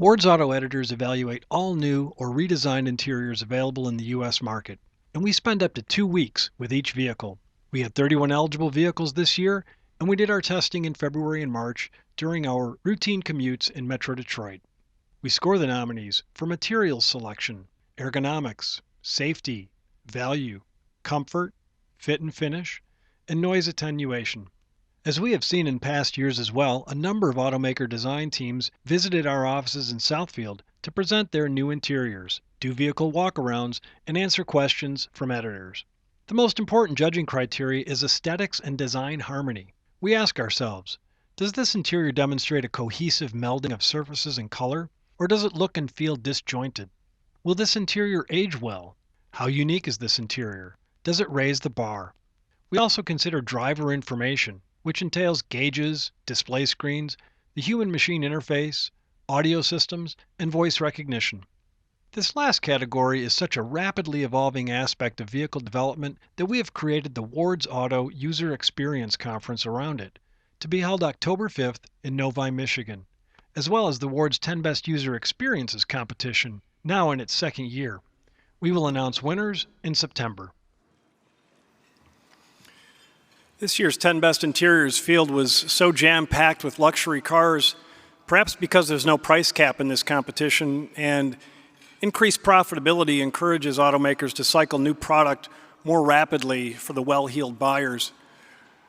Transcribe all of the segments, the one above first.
Ward's Auto Editors evaluate all new or redesigned interiors available in the U.S. market, and we spend up to 2 weeks with each vehicle. We had 31 eligible vehicles this year, and we did our testing in February and March during our routine commutes in Metro Detroit. We score the nominees for materials selection, ergonomics, safety, value, comfort, fit and finish, and noise attenuation. As we have seen in past years as well, a number of automaker design teams visited our offices in Southfield to present their new interiors, do vehicle walkarounds, and answer questions from editors. The most important judging criteria is aesthetics and design harmony. We ask ourselves, does this interior demonstrate a cohesive melding of surfaces and color, or does it look and feel disjointed? Will this interior age well? How unique is this interior? Does it raise the bar? We also consider driver information, which entails gauges, display screens, the human-machine interface, audio systems, and voice recognition. This last category is such a rapidly evolving aspect of vehicle development that we have created the Ward's Auto User Experience Conference around it, to be held October 5th in Novi, Michigan, as well as the Ward's 10 Best User Experiences competition, now in its second year. We will announce winners in September. This year's 10 Best Interiors field was so jam-packed with luxury cars, perhaps because there's no price cap in this competition, and increased profitability encourages automakers to cycle new product more rapidly for the well-heeled buyers.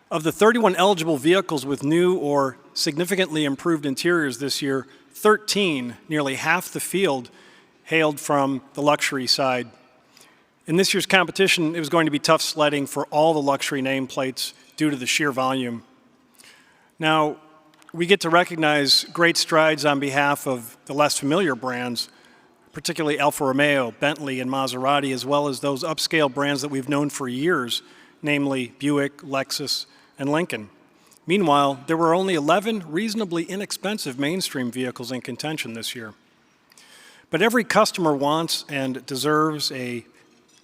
Of the 31 eligible vehicles with new or significantly improved interiors this year, 13, nearly half the field, hailed from the luxury side. In this year's competition, it was going to be tough sledding for all the luxury nameplates due to the sheer volume. Now, we get to recognize great strides on behalf of the less familiar brands, particularly Alfa Romeo, Bentley, and Maserati, as well as those upscale brands that we've known for years, namely Buick, Lexus, and Lincoln. Meanwhile, there were only 11 reasonably inexpensive mainstream vehicles in contention this year. But every customer wants and deserves a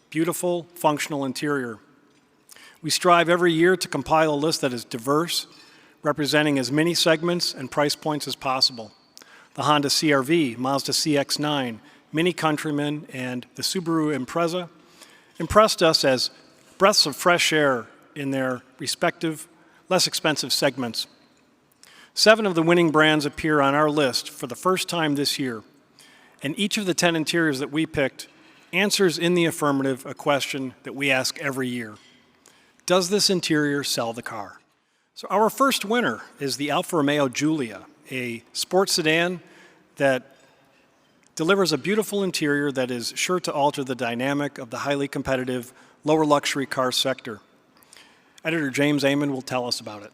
beautiful, functional interior. We strive every year to compile a list that is diverse, representing as many segments and price points as possible. The Honda CR-V, Mazda CX-9, Mini Countryman, and the Subaru Impreza impressed us as breaths of fresh air in their respective, less expensive segments. 7 of the winning brands appear on our list for the first time this year, and each of the 10 interiors that we picked answers in the affirmative a question that we ask every year. Does this interior sell the car? So our first winner is the Alfa Romeo Giulia, a sports sedan that delivers a beautiful interior that is sure to alter the dynamic of the highly competitive lower luxury car sector. Editor James Amon will tell us about it.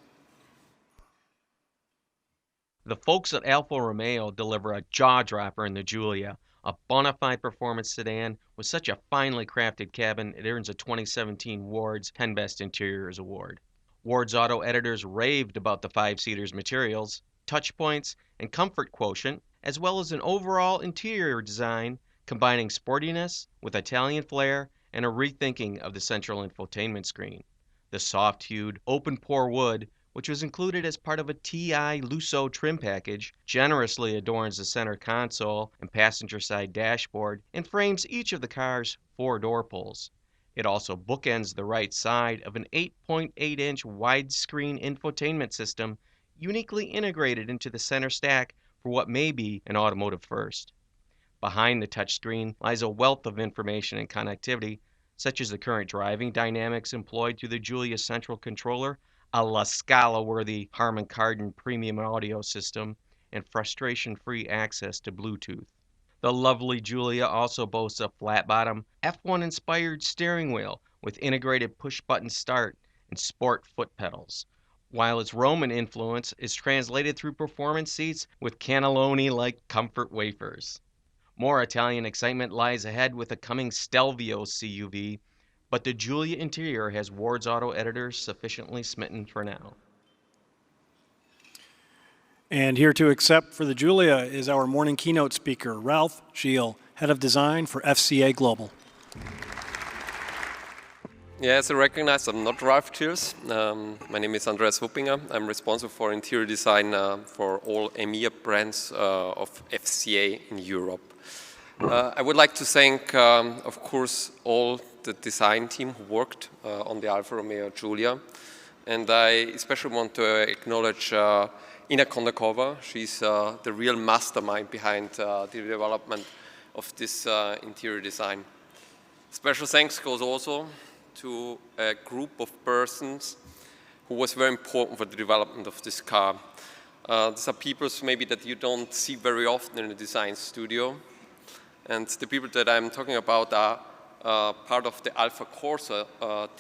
The folks at Alfa Romeo deliver a jaw-dropper in the Giulia, a bona fide performance sedan with such a finely crafted cabin it earns a 2017 Ward's 10 Best Interiors Award. Ward's Auto Editors raved about the 5-seater's materials, touch points, and comfort quotient, as well as an overall interior design combining sportiness with Italian flair and a rethinking of the central infotainment screen. The soft-hued, open-pore wood, which was included as part of a TI Lusso trim package, generously adorns the center console and passenger side dashboard and frames each of the car's 4 door pulls. It also bookends the right side of an 8.8-inch widescreen infotainment system uniquely integrated into the center stack for what may be an automotive first. Behind the touchscreen lies a wealth of information and connectivity, such as the current driving dynamics employed through the Giulia central controller, a La Scala-worthy Harman Kardon premium audio system, and frustration-free access to Bluetooth. The lovely Giulia also boasts a flat-bottom, F1-inspired steering wheel with integrated push-button start and sport foot pedals, while its Roman influence is translated through performance seats with cannelloni-like comfort wafers. More Italian excitement lies ahead with the coming Stelvio CUV, but the Giulia interior has Ward's Auto Editors sufficiently smitten for now. And here to accept for the Giulia is our morning keynote speaker, Ralph Gilles, Head of Design for FCA Global. Yeah, as I recognize, I'm not Ralph Cheers. My name is Andreas Wuppinger. I'm responsible for interior design for all EMEA brands of FCA in Europe. I would like to thank, of course, all the design team who worked on the Alfa Romeo Giulia. And I especially want to acknowledge Ina Kondakova. She's the real mastermind behind the development of this interior design. Special thanks goes also to a group of persons who was very important for the development of this car. These are people maybe that you don't see very often in a design studio. And the people that I'm talking about are part of the Alfa Corsa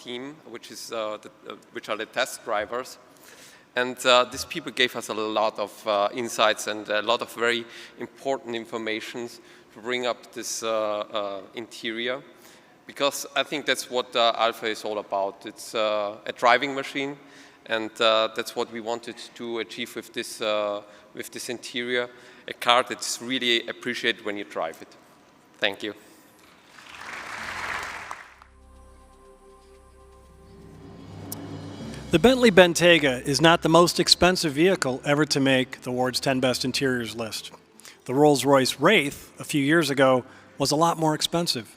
team, which are the test drivers. And these people gave us a lot of insights and a lot of very important information to bring up this interior. Because I think that's what Alfa is all about. It's a driving machine, and that's what we wanted to achieve with this interior, a car that's really appreciated when you drive it. Thank you. The Bentley Bentayga is not the most expensive vehicle ever to make the Ward's 10 Best Interiors list. The Rolls-Royce Wraith a few years ago was a lot more expensive.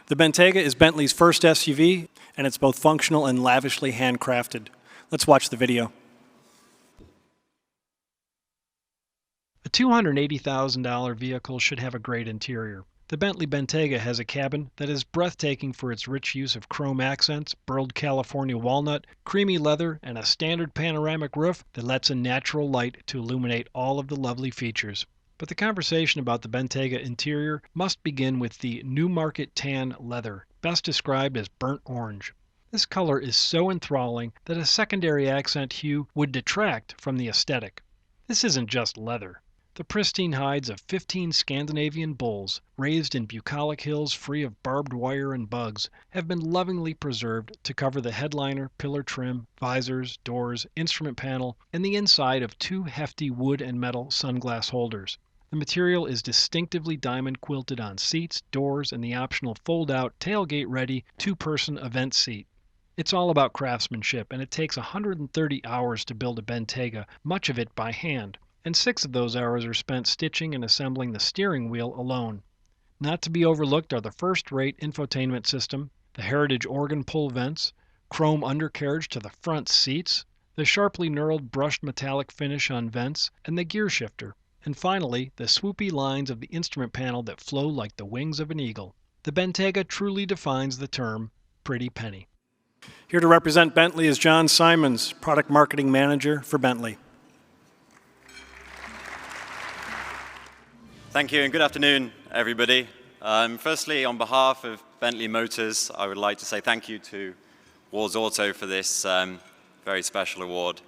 The Bentayga is Bentley's first SUV, and it's both functional and lavishly handcrafted. Let's watch the video. A $280,000 vehicle should have a great interior. The Bentley Bentayga has a cabin that is breathtaking for its rich use of chrome accents, burled California walnut, creamy leather, and a standard panoramic roof that lets in natural light to illuminate all of the lovely features. But the conversation about the Bentayga interior must begin with the Newmarket tan leather, best described as burnt orange. This color is so enthralling that a secondary accent hue would detract from the aesthetic. This isn't just leather. The pristine hides of 15 Scandinavian bulls, raised in bucolic hills free of barbed wire and bugs, have been lovingly preserved to cover the headliner, pillar trim, visors, doors, instrument panel, and the inside of 2 hefty wood and metal sunglass holders. The material is distinctively diamond quilted on seats, doors, and the optional fold-out, tailgate-ready, 2-person event seat. It's all about craftsmanship, and it takes 130 hours to build a Bentayga, much of it by hand, and 6 of those hours are spent stitching and assembling the steering wheel alone. Not to be overlooked are the first-rate infotainment system, the Heritage organ pull vents, chrome undercarriage to the front seats, the sharply knurled brushed metallic finish on vents, and the gear shifter. And finally, the swoopy lines of the instrument panel that flow like the wings of an eagle. The Bentayga truly defines the term pretty penny. Here to represent Bentley is John Simons, Product Marketing Manager for Bentley. Thank you and good afternoon, everybody. Firstly, on behalf of Bentley Motors, I would like to say thank you to Wards Auto for this very special award.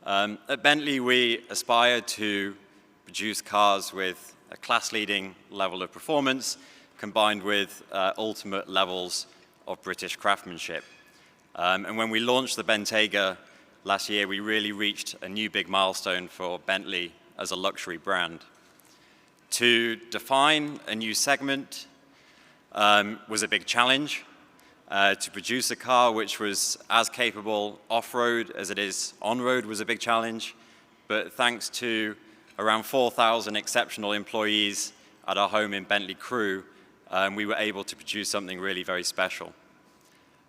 At Bentley, we aspire to produce cars with a class-leading level of performance combined with ultimate levels of British craftsmanship. And when we launched the Bentayga last year, we really reached a new big milestone for Bentley as a luxury brand. To define a new segment was a big challenge. To produce a car which was as capable off-road as it is on-road was a big challenge. But thanks to around 4,000 exceptional employees at our home in Bentley Crewe, we were able to produce something really very special.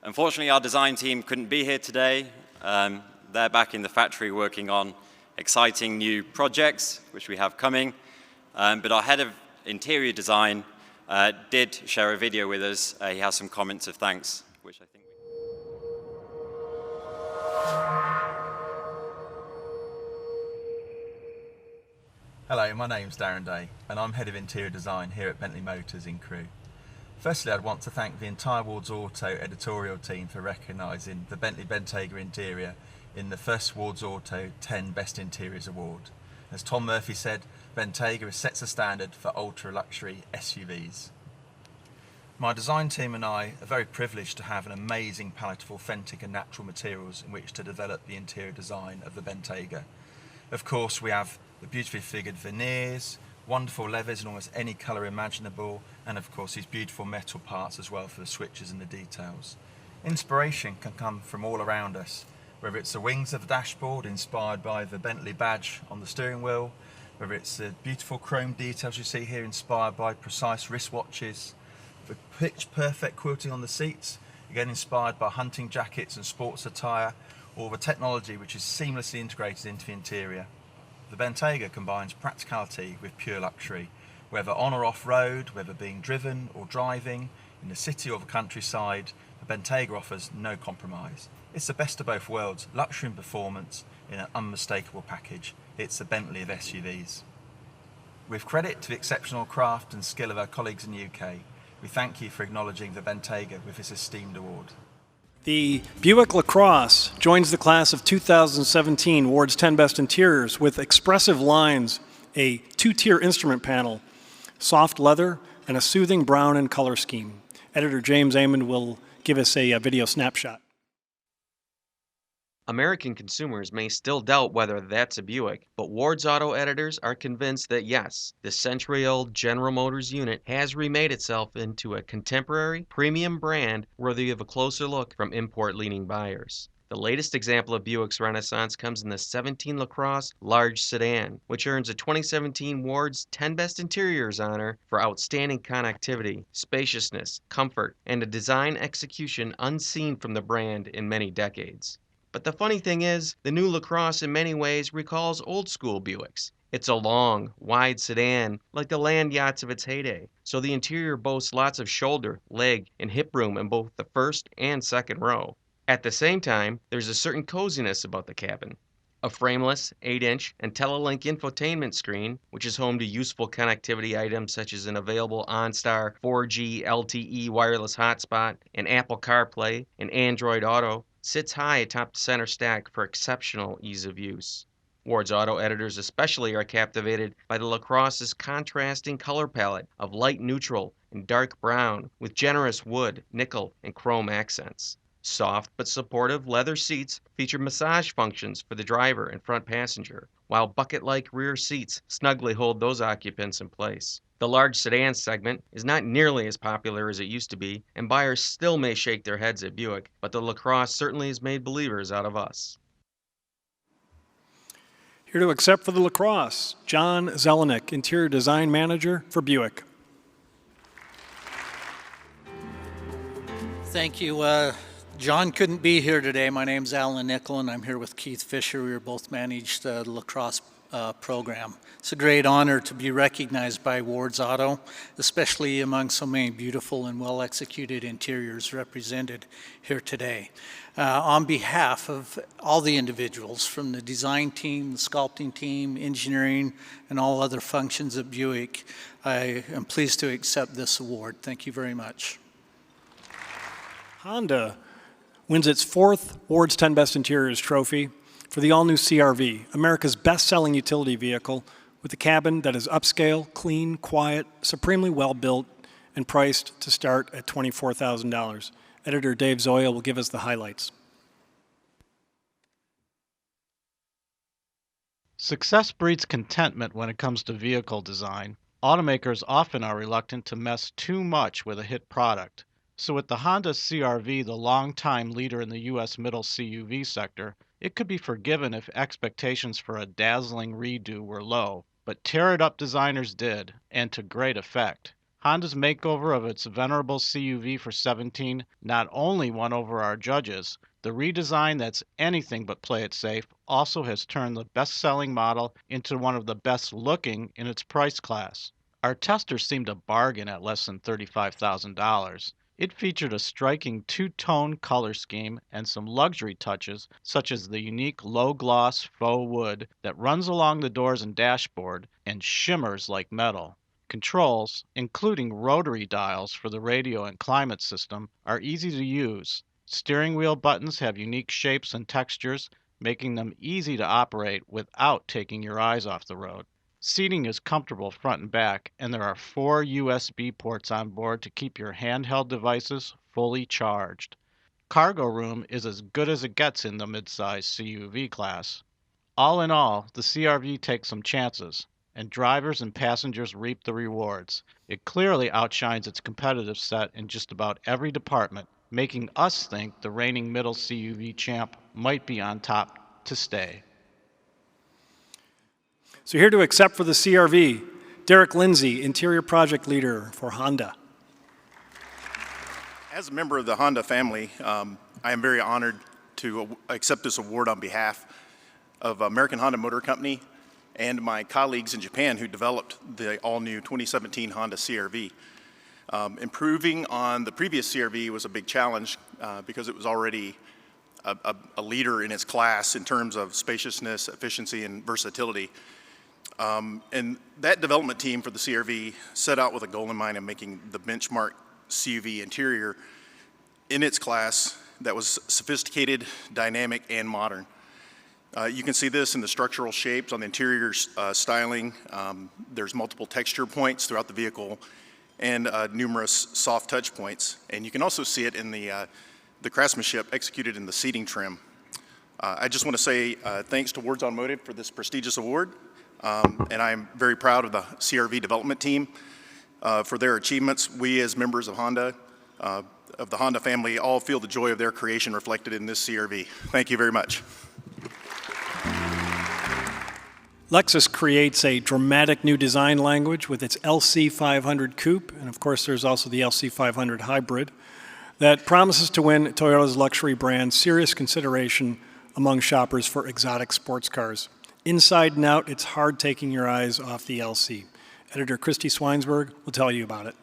Unfortunately, our design team couldn't be here today. They're back in the factory working on exciting new projects, which we have coming. But our head of interior design did share a video with us. He has some comments of thanks, which I think Hello, my name's Darren Day, and I'm Head of Interior Design here at Bentley Motors in Crewe. Firstly, I'd want to thank the entire Wards Auto editorial team for recognising the Bentley Bentayga interior in the first Wards Auto 10 Best Interiors Award. As Tom Murphy said, Bentayga sets a standard for ultra-luxury SUVs. My design team and I are very privileged to have an amazing palette of authentic and natural materials in which to develop the interior design of the Bentayga. Of course, we have the beautifully figured veneers, wonderful leathers in almost any colour imaginable, and of course these beautiful metal parts as well for the switches and the details. Inspiration can come from all around us, whether it's the wings of the dashboard inspired by the Bentley badge on the steering wheel, whether it's the beautiful chrome details you see here inspired by precise wristwatches, the pitch-perfect quilting on the seats, again inspired by hunting jackets and sports attire, or the technology which is seamlessly integrated into the interior. The Bentayga combines practicality with pure luxury, whether on or off-road, whether being driven or driving, in the city or the countryside, the Bentayga offers no compromise. It's the best of both worlds, luxury and performance in an unmistakable package. It's the Bentley of SUVs. With credit to the exceptional craft and skill of our colleagues in the UK, we thank you for acknowledging the Bentayga with this esteemed award. The Buick LaCrosse joins the class of 2017 Ward's 10 Best Interiors with expressive lines, a two-tier instrument panel, soft leather, and a soothing brown and color scheme. Editor James Amond will give us a video snapshot. American consumers may still doubt whether that's a Buick, but Ward's Auto editors are convinced that yes, the century-old General Motors unit has remade itself into a contemporary, premium brand worthy of a closer look from import-leaning buyers. The latest example of Buick's renaissance comes in the 17 LaCrosse large sedan, which earns a 2017 Ward's 10 Best Interiors honor for outstanding connectivity, spaciousness, comfort, and a design execution unseen from the brand in many decades. But the funny thing is, the new LaCrosse in many ways recalls old-school Buicks. It's a long, wide sedan, like the land yachts of its heyday, so the interior boasts lots of shoulder, leg, and hip room in both the first and second row. At the same time, there's a certain coziness about the cabin. A frameless, 8-inch IntelliLink infotainment screen, which is home to useful connectivity items such as an available OnStar 4G LTE wireless hotspot, and Apple CarPlay, and Android Auto, sits high atop the center stack for exceptional ease of use. Ward's Auto editors especially are captivated by the LaCrosse's contrasting color palette of light neutral and dark brown with generous wood, nickel, and chrome accents. Soft but supportive leather seats feature massage functions for the driver and front passenger, while bucket-like rear seats snugly hold those occupants in place. The large sedan segment is not nearly as popular as it used to be, and buyers still may shake their heads at Buick, but the LaCrosse certainly has made believers out of us. Here to accept for the LaCrosse, John Zelenik, Interior Design Manager for Buick. Thank you. John couldn't be here today. My name's Alan Nickel, and I'm here with Keith Fisher. We both manage the LaCrosse program. It's a great honor to be recognized by Ward's Auto, especially among so many beautiful and well-executed interiors represented here today. On behalf of all the individuals from the design team, the sculpting team, engineering, and all other functions at Buick, I am pleased to accept this award. Thank you very much. Honda wins its fourth Ward's 10 Best Interiors trophy for the all-new CR-V, America's best-selling utility vehicle with a cabin that is upscale, clean, quiet, supremely well-built, and priced to start at $24,000. Editor Dave Zoya will give us the highlights. Success breeds contentment when it comes to vehicle design. Automakers often are reluctant to mess too much with a hit product. So with the Honda CR-V, the longtime leader in the U.S. middle CUV sector, it could be forgiven if expectations for a dazzling redo were low. But tear it up designers did, and to great effect. Honda's makeover of its venerable CUV for 17 not only won over our judges, the redesign that's anything but play it safe also has turned the best-selling model into one of the best-looking in its price class. Our testers seemed a bargain at less than $35,000. It featured a striking two-tone color scheme and some luxury touches, such as the unique low-gloss faux wood that runs along the doors and dashboard and shimmers like metal. Controls, including rotary dials for the radio and climate system, are easy to use. Steering wheel buttons have unique shapes and textures, making them easy to operate without taking your eyes off the road. Seating is comfortable front and back, and there are 4 USB ports on board to keep your handheld devices fully charged. Cargo room is as good as it gets in the midsize CUV class. All in all, the CR-V takes some chances, and drivers and passengers reap the rewards. It clearly outshines its competitive set in just about every department, making us think the reigning middle CUV champ might be on top to stay. So here to accept for the CRV, Derek Lindsay, Interior Project Leader for Honda. As a member of the Honda family, I am very honored to accept this award on behalf of American Honda Motor Company and my colleagues in Japan who developed the all-new 2017 Honda CR-V. Improving on the previous CR-V was a big challenge because it was already a leader in its class in terms of spaciousness, efficiency, and versatility. And that development team for the CR-V set out with a goal in mind of making the benchmark CUV interior in its class that was sophisticated, dynamic, and modern. You can see this in the structural shapes on the interior styling. There's multiple texture points throughout the vehicle and numerous soft touch points. And you can also see it in the craftsmanship executed in the seating trim. I just want to say thanks to Wards Automotive for this prestigious award. And I'm very proud of the CR-V development team for their achievements. We as members of Honda, of the Honda family, all feel the joy of their creation reflected in this CR-V. Thank you very much. Lexus creates a dramatic new design language with its LC500 Coupe, and of course there's also the LC500 Hybrid, that promises to win Toyota's luxury brand serious consideration among shoppers for exotic sports cars. Inside and out, it's hard taking your eyes off the LC. Editor Christy Swinesberg will tell you about it.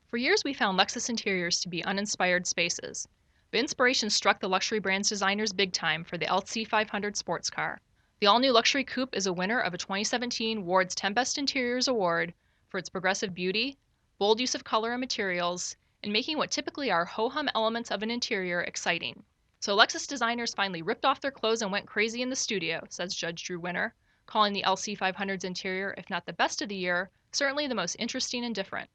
For years, we found Lexus interiors to be uninspired spaces. But inspiration struck the luxury brand's designers big time for the LC500 sports car. The all-new luxury coupe is a winner of a 2017 Wards 10 Best Interiors Award for its progressive beauty, bold use of color and materials, and making what typically are ho-hum elements of an interior exciting. So Lexus designers finally ripped off their clothes and went crazy in the studio, says Judge Drew Winter, calling the LC500's interior, if not the best of the year, certainly the most interesting and different.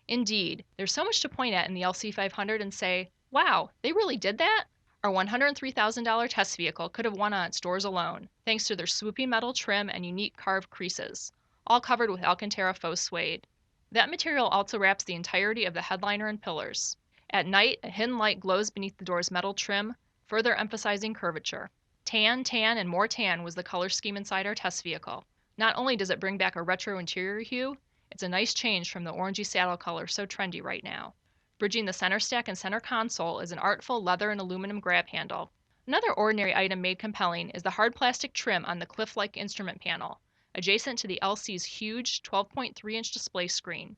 Indeed, there's so much to point at in the LC500 and say, wow, they really did that? Our $103,000 test vehicle could have won on its doors alone, thanks to their swooping metal trim and unique carved creases, all covered with Alcantara faux suede. That material also wraps the entirety of the headliner and pillars. At night, a hidden light glows beneath the door's metal trim, further emphasizing curvature. Tan, tan, and more tan was the color scheme inside our test vehicle. Not only does it bring back a retro interior hue, it's a nice change from the orangey saddle color so trendy right now. Bridging the center stack and center console is an artful leather and aluminum grab handle. Another ordinary item made compelling is the hard plastic trim on the cliff-like instrument panel, adjacent to the LC's huge 12.3-inch display screen.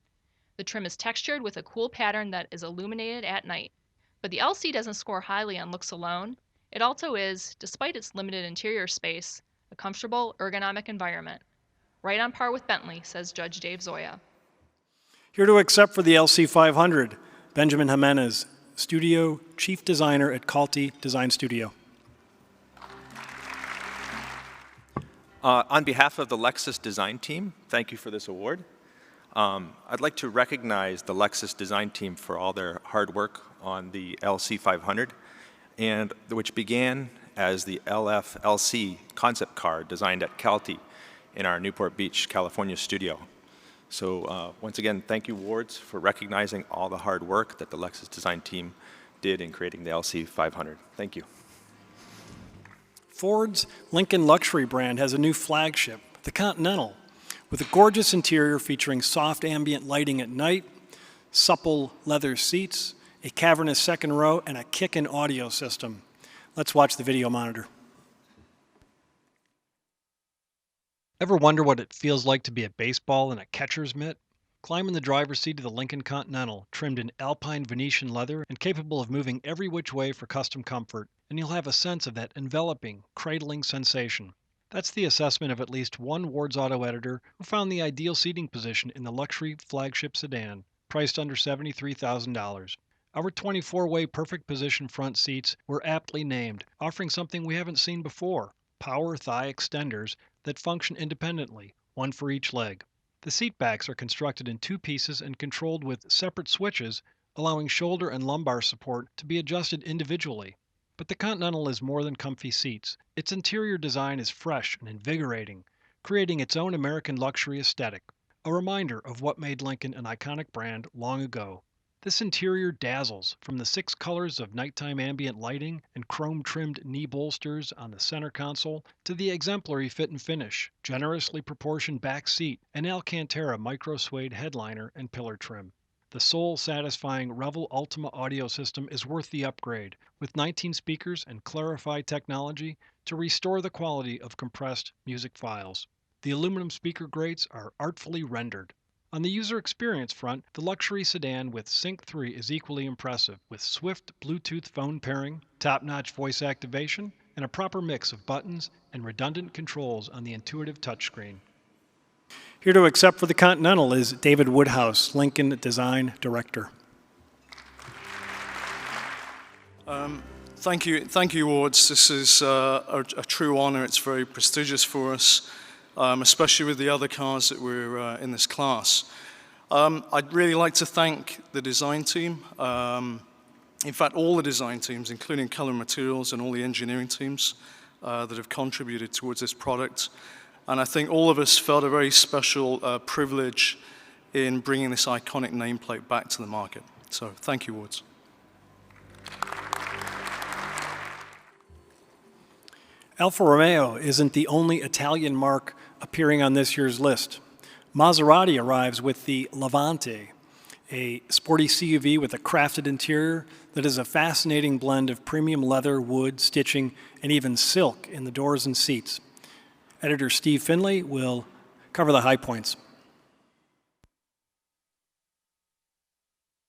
The trim is textured with a cool pattern that is illuminated at night. But the LC doesn't score highly on looks alone. It also is, despite its limited interior space, a comfortable, ergonomic environment. Right on par with Bentley, says Judge Dave Zoya. Here to accept for the LC500, Benjamin Jimenez, Studio Chief Designer at Calti Design Studio. On behalf of the Lexus design team, thank you for this award. I'd like to recognize the Lexus design team for all their hard work on the LC500, and which began as the LF-LC concept car designed at Calti in our Newport Beach, California studio. So once again, thank you, Wards, for recognizing all the hard work that the Lexus design team did in creating the LC500. Thank you. Ford's Lincoln luxury brand has a new flagship, the Continental, with a gorgeous interior featuring soft ambient lighting at night, supple leather seats, a cavernous second row, and a kick-in audio system. Let's watch the video monitor. Ever wonder what it feels like to be a baseball in a catcher's mitt? Climb in the driver's seat of the Lincoln Continental, trimmed in Alpine Venetian leather and capable of moving every which way for custom comfort, and you'll have a sense of that enveloping, cradling sensation. That's the assessment of at least one Wards Auto editor who found the ideal seating position in the luxury flagship sedan, priced under $73,000. Our 24-way perfect position front seats were aptly named, offering something we haven't seen before: power thigh extenders that function independently, one for each leg. The seat backs are constructed in two pieces and controlled with separate switches, allowing shoulder and lumbar support to be adjusted individually. But the Continental is more than comfy seats. Its interior design is fresh and invigorating, creating its own American luxury aesthetic. a reminder of what made Lincoln an iconic brand long ago. This interior dazzles, from the 6 colors of nighttime ambient lighting and chrome-trimmed knee bolsters on the center console to the exemplary fit and finish, generously proportioned back seat, and Alcantara micro-suede headliner and pillar trim. The soul-satisfying Revel Ultima audio system is worth the upgrade, with 19 speakers and Clarify technology to restore the quality of compressed music files. The aluminum speaker grates are artfully rendered. On the user experience front, the luxury sedan with Sync 3 is equally impressive, with swift Bluetooth phone pairing, top-notch voice activation, and a proper mix of buttons and redundant controls on the intuitive touchscreen. Here to accept for the Continental is David Woodhouse, Lincoln Design Director. Thank you, Wards. This is a true honor. It's very prestigious for us, especially with the other cars that were in this class. I'd really like to thank the design team. In fact, all the design teams, including Color Materials and all the engineering teams that have contributed towards this product. And I think all of us felt a very special privilege in bringing this iconic nameplate back to the market. So thank you, Wards. Alfa Romeo isn't the only Italian marque appearing on this year's list. Maserati arrives with the Levante, a sporty CUV with a crafted interior that is a fascinating blend of premium leather, wood, stitching, and even silk in the doors and seats. Editor Steve Finley will cover the high points.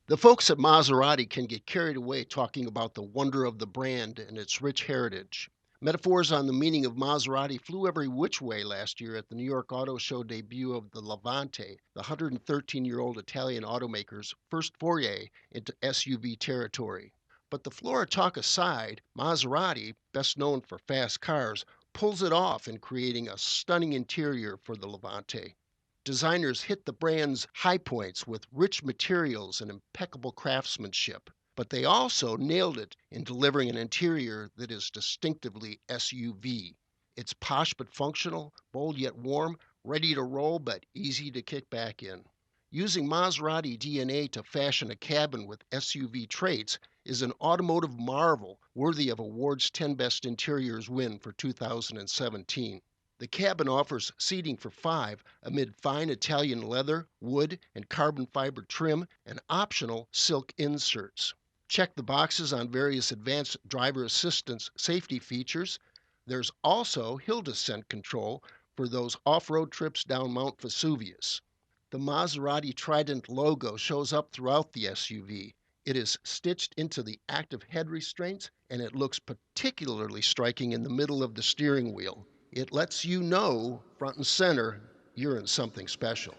The folks at Maserati can get carried away talking about the wonder of the brand and its rich heritage. Metaphors on the meaning of Maserati flew every which way last year at the New York Auto Show debut of the Levante, the 113-year-old Italian automaker's first foray into SUV territory. But the Flora talk aside, Maserati, best known for fast cars, pulls it off in creating a stunning interior for the Levante. Designers hit the brand's high points with rich materials and impeccable craftsmanship, but they also nailed it in delivering an interior that is distinctively SUV. It's posh but functional, bold yet warm, ready to roll but easy to kick back in. Using Maserati DNA to fashion a cabin with SUV traits is an automotive marvel worthy of Award's 10 Best Interiors win for 2017. The cabin offers seating for 5 amid fine Italian leather, wood, and carbon fiber trim and optional silk inserts. Check the boxes on various advanced driver assistance safety features. There's also hill descent control for those off-road trips down Mount Vesuvius. The Maserati Trident logo shows up throughout the SUV. It is stitched into the active head restraints, and it looks particularly striking in the middle of the steering wheel. It lets you know, front and center, you're in something special.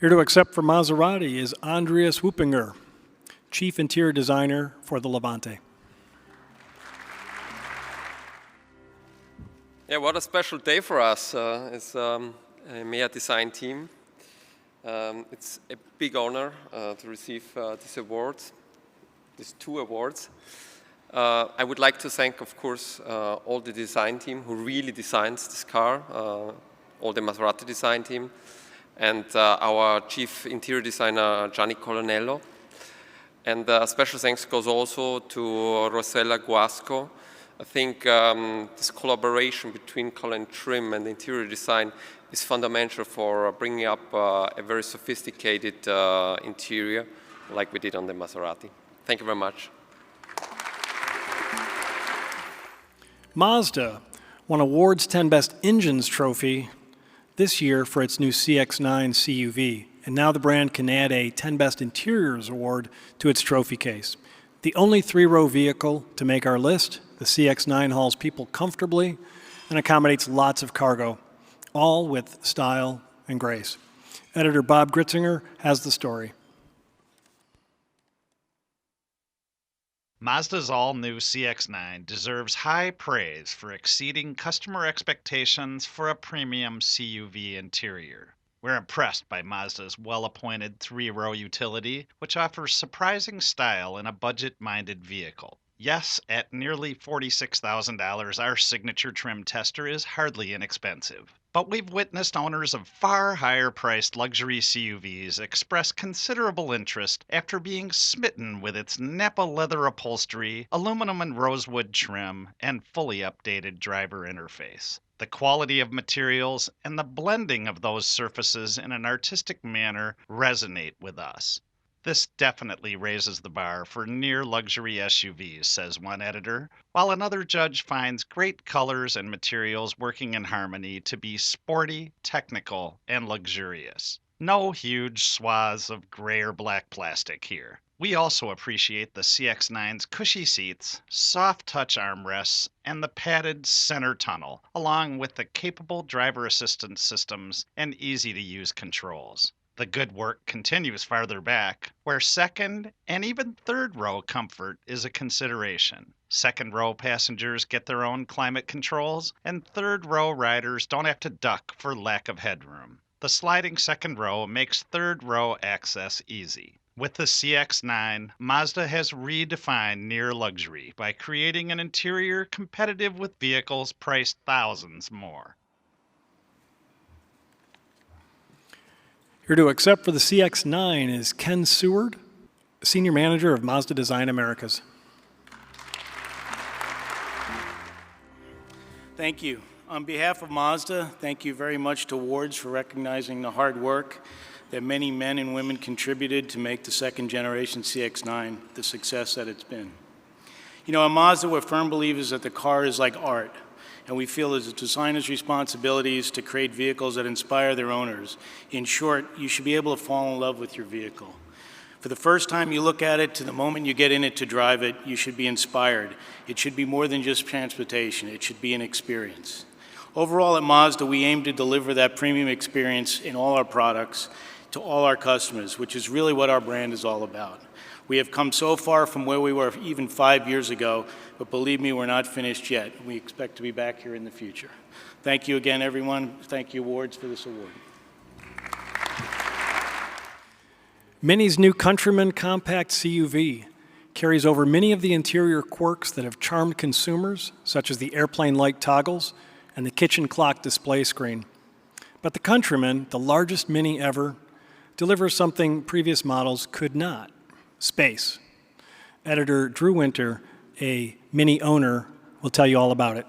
Here to accept for Maserati is Andreas Wuppinger, Chief Interior Designer for the Levante. Yeah, what a special day for us as EMEA design team. It's a big honor to receive these awards, these 2 awards. I would like to thank, of course, all the design team who really designs this car, all the Maserati design team, and our chief interior designer, Gianni Colonello. And special thanks goes also to Rosella Guasco. I think this collaboration between color and trim and interior design is fundamental for bringing up a very sophisticated interior like we did on the Maserati. Thank you very much. Mazda won Award's 10 Best Engines trophy this year for its new CX-9 CUV, and now the brand can add a 10 Best Interiors award to its trophy case. The only 3-row vehicle to make our list, the CX-9 hauls people comfortably and accommodates lots of cargo, all with style and grace. Editor Bob Gritzinger has the story. Mazda's all-new CX-9 deserves high praise for exceeding customer expectations for a premium CUV interior. We're impressed by Mazda's well-appointed 3-row utility, which offers surprising style in a budget-minded vehicle. Yes, at nearly $46,000, our signature trim tester is hardly inexpensive. But we've witnessed owners of far higher priced luxury CUVs express considerable interest after being smitten with its Napa leather upholstery, aluminum and rosewood trim, and fully updated driver interface. The quality of materials and the blending of those surfaces in an artistic manner resonate with us. This definitely raises the bar for near luxury SUVs, says one editor, while another judge finds great colors and materials working in harmony to be sporty, technical, and luxurious. No huge swaths of gray or black plastic here. We also appreciate the CX-9's cushy seats, soft touch armrests, and the padded center tunnel, along with the capable driver assistance systems and easy-to-use controls. The good work continues farther back, where second and even third row comfort is a consideration. Second row passengers get their own climate controls, and third row riders don't have to duck for lack of headroom. The sliding second row makes third row access easy. With the CX-9, Mazda has redefined near luxury by creating an interior competitive with vehicles priced thousands more. Here to accept for the CX-9 is Ken Seward, Senior Manager of Mazda Design Americas. Thank you. On behalf of Mazda, thank you very much to Wards for recognizing the hard work that many men and women contributed to make the second generation CX-9 the success that it's been. You know, at Mazda, we're firm believers that the car is like art, and we feel as a designer's responsibility is to create vehicles that inspire their owners. In short, you should be able to fall in love with your vehicle. For the first time you look at it to the moment you get in it to drive it, you should be inspired. It should be more than just transportation. It should be an experience. Overall at Mazda, we aim to deliver that premium experience in all our products to all our customers, which is really what our brand is all about. We have come so far from where we were even 5 years ago, but believe me, we're not finished yet. We expect to be back here in the future. Thank you again, everyone. Thank you, Wards, for this award. Mini's new Countryman compact CUV carries over many of the interior quirks that have charmed consumers, such as the airplane-like toggles and the kitchen clock display screen. But the Countryman, the largest Mini ever, delivers something previous models could not: space. Editor Drew Winter, a Mini owner, will tell you all about it.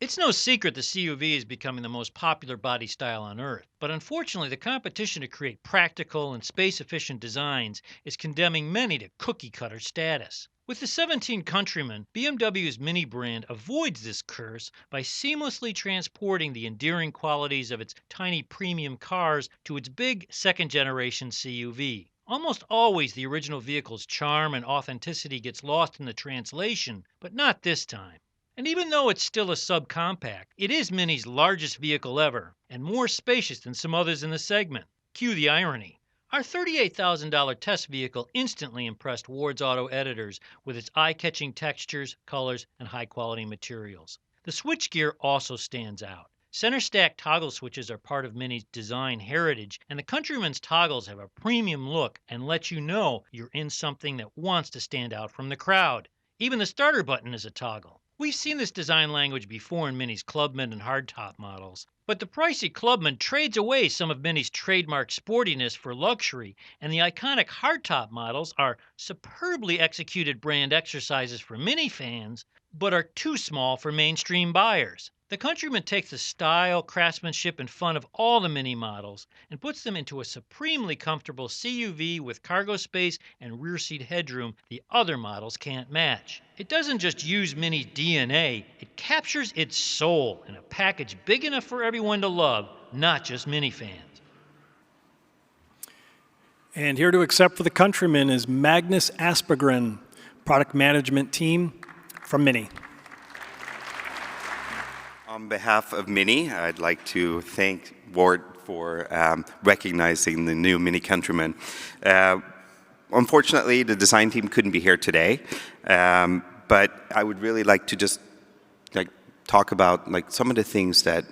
It's no secret the CUV is becoming the most popular body style on Earth, but unfortunately the competition to create practical and space-efficient designs is condemning many to cookie-cutter status. With the 17 Countryman, BMW's Mini brand avoids this curse by seamlessly transporting the endearing qualities of its tiny premium cars to its big second-generation CUV. Almost always the original vehicle's charm and authenticity gets lost in the translation, but not this time. And even though it's still a subcompact, it is Mini's largest vehicle ever, and more spacious than some others in the segment. Cue the irony. Our $38,000 test vehicle instantly impressed Wards Auto editors with its eye-catching textures, colors, and high-quality materials. The switchgear also stands out. Center stack toggle switches are part of Mini's design heritage, and the Countryman's toggles have a premium look and let you know you're in something that wants to stand out from the crowd. Even the starter button is a toggle. We've seen this design language before in Mini's Clubman and hardtop models, but the pricey Clubman trades away some of Mini's trademark sportiness for luxury, and the iconic hardtop models are superbly executed brand exercises for Mini fans, but are too small for mainstream buyers. The Countryman takes the style, craftsmanship, and fun of all the Mini models and puts them into a supremely comfortable CUV with cargo space and rear seat headroom the other models can't match. It doesn't just use Mini's DNA, it captures its soul in a package big enough for everyone to love, not just Mini fans. And here to accept for the Countryman is Magnus Aspegren, product management team from Mini. On behalf of Mini, I'd like to thank Ward for recognizing the new Mini Countryman. Unfortunately, the design team couldn't be here today, but I would really like to just talk about some of the things that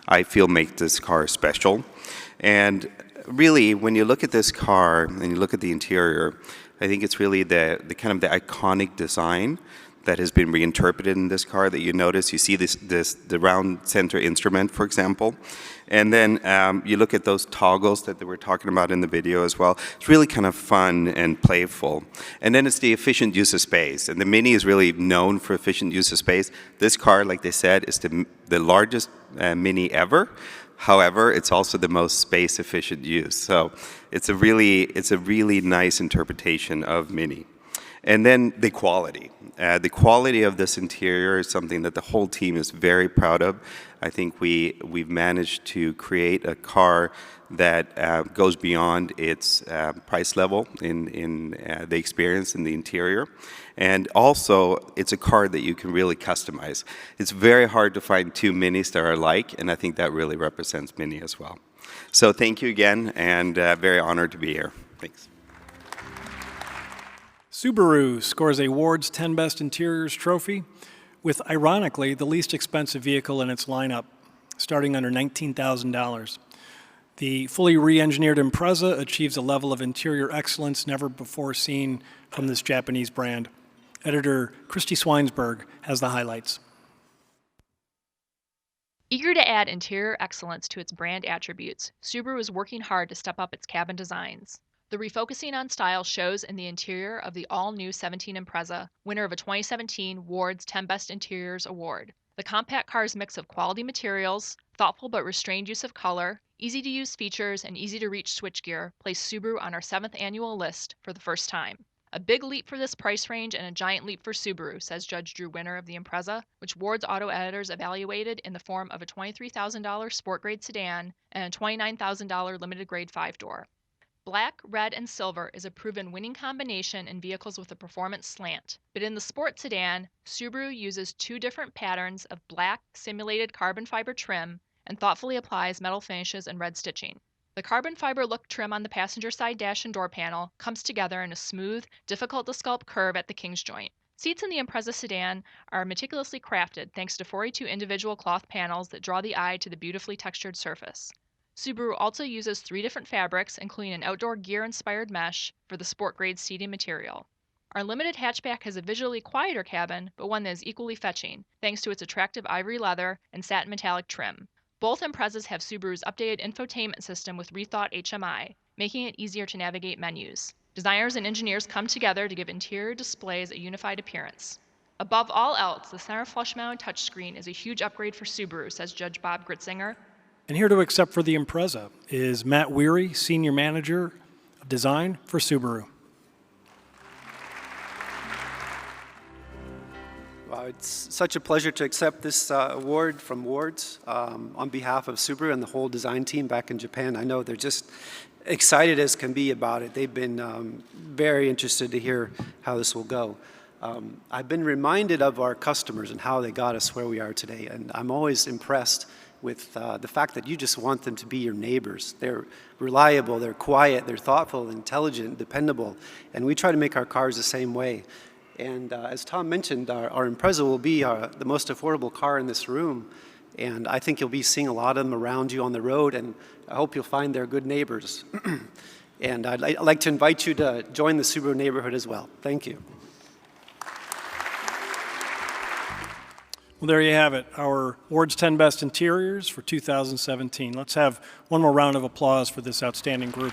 I feel make this car special. And really, when you look at this car and you look at the interior, I think it's really the kind of the iconic design that has been reinterpreted in this car that you notice. You see the round center instrument, for example. And then you look at those toggles that they were talking about in the video as well. It's really kind of fun and playful. And then it's the efficient use of space. And the Mini is really known for efficient use of space. This car, like they said, is the largest Mini ever. However, it's also the most space efficient use. So it's a really nice interpretation of Mini. And then the quality. The quality of this interior is something that the whole team is very proud of. I think we've managed to create a car that goes beyond its price level in the experience in the interior. And also, it's a car that you can really customize. It's very hard to find two Minis that are alike, and I think that really represents Mini as well. So thank you again, and very honored to be here. Thanks. Subaru scores a Ward's 10 Best Interiors trophy with, ironically, the least expensive vehicle in its lineup, starting under $19,000. The fully re-engineered Impreza achieves a level of interior excellence never before seen from this Japanese brand. Editor Christy Swinesberg has the highlights. Eager to add interior excellence to its brand attributes, Subaru is working hard to step up its cabin designs. The refocusing on style shows in the interior of the all-new 17 Impreza, winner of a 2017 Ward's 10 Best Interiors Award. The compact car's mix of quality materials, thoughtful but restrained use of color, easy-to-use features, and easy-to-reach switchgear placed Subaru on our 7th annual list for the first time. A big leap for this price range and a giant leap for Subaru, says Judge Drew Winner of the Impreza, which Ward's auto editors evaluated in the form of a $23,000 sport-grade sedan and a $29,000 limited-grade 5-door. Black, red, and silver is a proven winning combination in vehicles with a performance slant. But in the sport sedan, Subaru uses two different patterns of black simulated carbon fiber trim and thoughtfully applies metal finishes and red stitching. The carbon fiber look trim on the passenger side dash and door panel comes together in a smooth, difficult to sculpt curve at the King's joint. Seats in the Impreza sedan are meticulously crafted thanks to 42 individual cloth panels that draw the eye to the beautifully textured surface. Subaru also uses 3 different fabrics, including an outdoor gear-inspired mesh for the sport-grade seating material. Our limited hatchback has a visually quieter cabin, but one that is equally fetching, thanks to its attractive ivory leather and satin metallic trim. Both Imprezas have Subaru's updated infotainment system with rethought HMI, making it easier to navigate menus. Designers and engineers come together to give interior displays a unified appearance. Above all else, the center flush-mounted touchscreen is a huge upgrade for Subaru, says Judge Bob Gritzinger. And here to accept for the Impreza is Matt Weary, Senior Manager of Design for Subaru. Well, it's such a pleasure to accept this award from Wards on behalf of Subaru and the whole design team back in Japan. I know they're just excited as can be about it. They've been very interested to hear how this will go. I've been reminded of our customers and how they got us where we are today, and I'm always impressed with the fact that you just want them to be your neighbors. They're reliable, they're quiet, they're thoughtful, intelligent, dependable, and we try to make our cars the same way. And as Tom mentioned, our Impreza will be the most affordable car in this room, and I think you'll be seeing a lot of them around you on the road, and I hope you'll find they're good neighbors. And I'd like to invite you to join the Subaru neighborhood as well. Thank you. Well, there you have it, our Ward's 10 Best Interiors for 2017. Let's have one more round of applause for this outstanding group.